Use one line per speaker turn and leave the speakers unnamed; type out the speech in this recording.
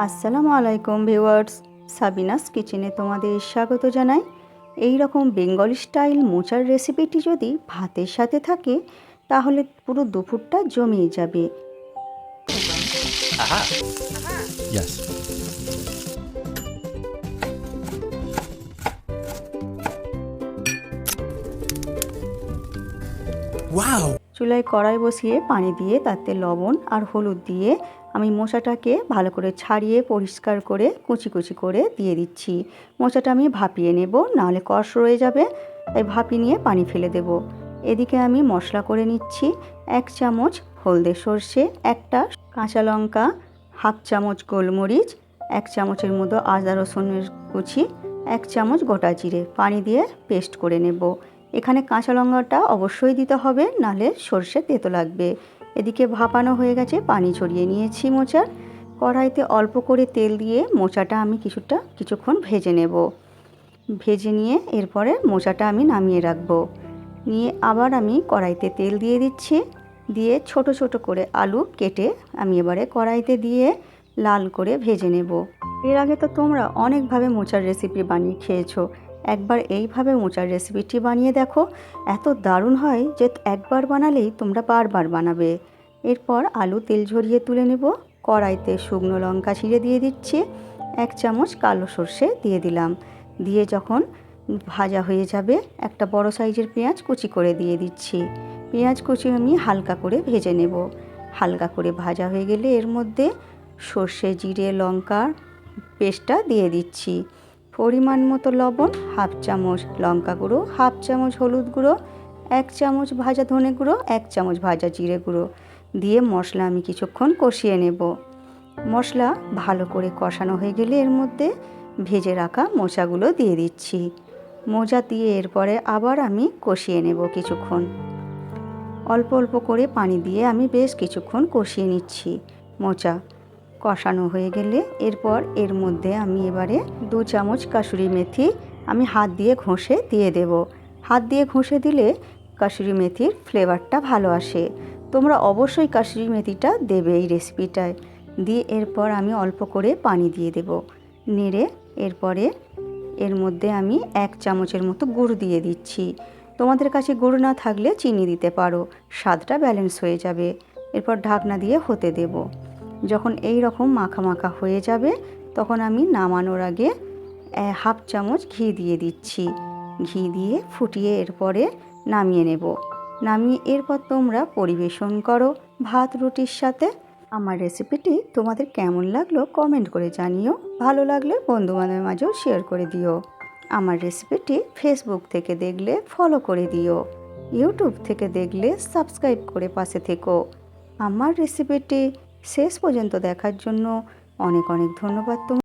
আসসালামু আলাইকুম viewers, Sabinus কিচেনে তোমাদের স্বাগত জানাই। এই রকম বেঙ্গলি স্টাইল মোচার রেসিপিটি যদি ভাতের সাথে থাকে তাহলে পুরো দুপুরটা জমিয়ে যাবে।
Yes. Wow!
চুলায় কড়াই বসিয়ে পানি দিয়ে তাতে লবণ আর হলুদ দিয়ে আমি মোচাটাকে ভালো করে ছাড়িয়ে পরিষ্কার করে কুচি কুচি করে দিয়ে দিচ্ছি। মোচাটা আমি ভাপিয়ে নেব, নাহলে কষ রয়ে যাবে, তাই ভাপি নিয়ে পানি ফেলে দেব। এদিকে আমি মশলা করে নিচ্ছি। 1 চামচ হলদে সর্ষে, একটা কাঁচা লঙ্কা, হাফ চামচ গোলমরিচ, 1 চামচের মতো আদা রসুনের কুচি, 1 চামচ গোটা জিরে পানি দিয়ে পেস্ট করে নেব। এখানে কাঁচা লঙ্কাটা অবশ্যই দিতে হবে, নাহলে সর্ষে তেতো লাগবে। এদিকে ভাপানো হয়ে গেছে, পানি ছড়িয়ে নিয়েছি মোচার। কড়াইতে অল্প করে তেল দিয়ে মোচাটা আমি কিছুক্ষণ ভেজে নেব। ভেজে নিয়ে এরপরে মোচাটা আমি নামিয়ে রাখবো। নিয়ে আবার আমি কড়াইতে তেল দিয়ে দিচ্ছি। দিয়ে ছোট ছোট করে আলু কেটে আমি এবারে কড়াইতে দিয়ে লাল করে ভেজে নেব। এর আগে তো তোমরা অনেকভাবে মোচার রেসিপি বানিয়ে খেয়েছো, একবার এইভাবে মোচার রেসিপিটি বানিয়ে দেখো, এত দারুণ হয় যে একবার বানালেই তোমরা বারবার বানাবে। এরপর আলু তেল ঝরিয়ে তুলে নেব। কড়াইতে শুকনো লঙ্কা ছিঁড়ে দিয়ে দিচ্ছি, 1 চামচ কালো সর্ষে দিয়ে দিলাম। দিয়ে যখন ভাজা হয়ে যাবে একটা বড় সাইজের পেঁয়াজ কুচি করে দিয়ে দিচ্ছি। পেঁয়াজ কুচি আমি হালকা করে ভেজে নেব। হালকা করে ভাজা হয়ে গেলে এর মধ্যে সর্ষে জিরে লঙ্কার পেস্টটা দিয়ে দিচ্ছি। পরিমাণ মতো লবণ, হাফ চামচ লঙ্কা গুঁড়ো, হাফ চামচ হলুদ গুঁড়ো, 1 চামচ ভাজা ধনে গুঁড়ো, 1 চামচ ভাজা জিরে গুঁড়ো দিয়ে মশলা আমি কিছুক্ষণ কষিয়ে নেব। মশলা ভালো করে কষানো হয়ে গেলে এর মধ্যে ভেজে রাখা মোচাগুলো দিয়ে দিচ্ছি। মোচা দিয়ে এরপরে আবার আমি কষিয়ে নেব কিছুক্ষণ। অল্প অল্প করে পানি দিয়ে আমি বেশ কিছুক্ষণ কষিয়ে নিচ্ছি। মোচা কষানো হয়ে গেলে এরপর এর মধ্যে আমি এবারে 2 চামচ কাসুরি মেথি আমি হাত দিয়ে ঘষে দিয়ে দেব। হাত দিয়ে ঘষে দিলে কাসুরি মেথির ফ্লেভারটা ভালো আসে। তোমরা অবশ্যই কাসুরি মেথিটা দেবে এই রেসিপিটায়। দিয়ে এরপর আমি অল্প করে পানি দিয়ে দেব। নেড়ে এরপরে এর মধ্যে আমি 1 চামচের মতো গুড় দিয়ে দিচ্ছি। তোমাদের কাছে গুড় না থাকলে চিনি দিতে পারো, স্বাদটা ব্যালেন্স হয়ে যাবে। এরপর ঢাকনা দিয়ে হতে দেব। যখন এই রকম মাখা মাখা হয়ে যাবে তখন আমি নামানোর আগে হাফ চামচ ঘি দিয়ে দিচ্ছি। ঘি দিয়ে ফুটিয়ে এরপরে নামিয়ে নেব। নামিয়ে এরপর তোমরা পরিবেশন করো ভাত রুটির সাথে। আমার রেসিপিটি তোমাদের কেমন লাগলো কমেন্ট করে জানিও। ভালো লাগলে বন্ধুবান্ধবের মাঝেও শেয়ার করে দিও। আমার রেসিপিটি ফেসবুক থেকে দেখলে ফলো করে দিও। ইউটিউব থেকে দেখলে সাবস্ক্রাইব করে পাশে থেকো। আমার রেসিপিটি শেষ পর্যন্ত দেখার জন্য অনেক অনেক ধন্যবাদ।